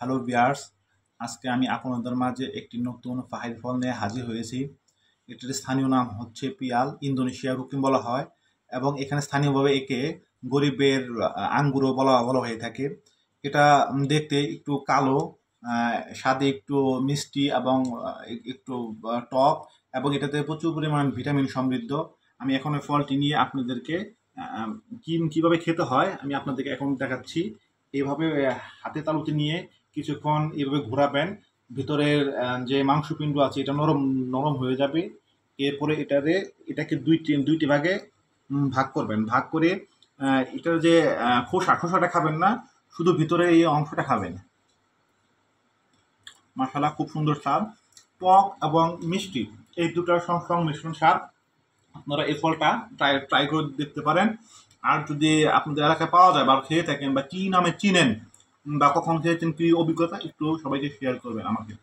Hello viewers, আজকে আমি আপনাদের মাঝে একটি নতুন পাহাড়ি ফল নিয়ে হাজির হয়েছি। এটির স্থানীয় নাম হচ্ছে পিয়াল, ইন্দোনেশিয়া রুকিম বলা হয় এবং এখানে স্থানীয়ভাবে একে গরিবের আঙ্গুরও বলা বলা হয়ে থাকে। এটা দেখতে একটু কালো, স্বাদে একটু মিষ্টি এবং একটু টক এবং এটাতে প্রচুর পরিমাণ ভিটামিন সমৃদ্ধ। আমি এখন ওই ফলটি নিয়ে আপনাদেরকে কিভাবে খেতে হয় আমি আপনাদেরকে এখন দেখাচ্ছি। এভাবে হাতে তালুতে নিয়ে কিছুক্ষণ এভাবে ঘোরাবেন, ভিতরের যে মাংসপিণ্ড আছে এটা নরম নরম হয়ে যাবে। এরপরে এটাকে দুইটি ভাগে ভাগ করবেন। ভাগ করে এটার যে খোসাটা খাবেন না, শুধু ভিতরে এই অংশটা খাবেন। মাশাআল্লাহ, খুব সুন্দর স্বাদ, টক এবং মিষ্টি এই দুটার সংমিশ্রণ স্বাদ। আপনারা এই ফলটা ট্রাই করে দেখতে পারেন। আর যদি আপনাদের এলাকায় পাওয়া যায় বা খেয়ে থাকেন বা কি নামে চিনেন বা কখন খেয়েছেন, কি অভিজ্ঞতা, একটু সবাইকে শেয়ার করবেন আমাকে।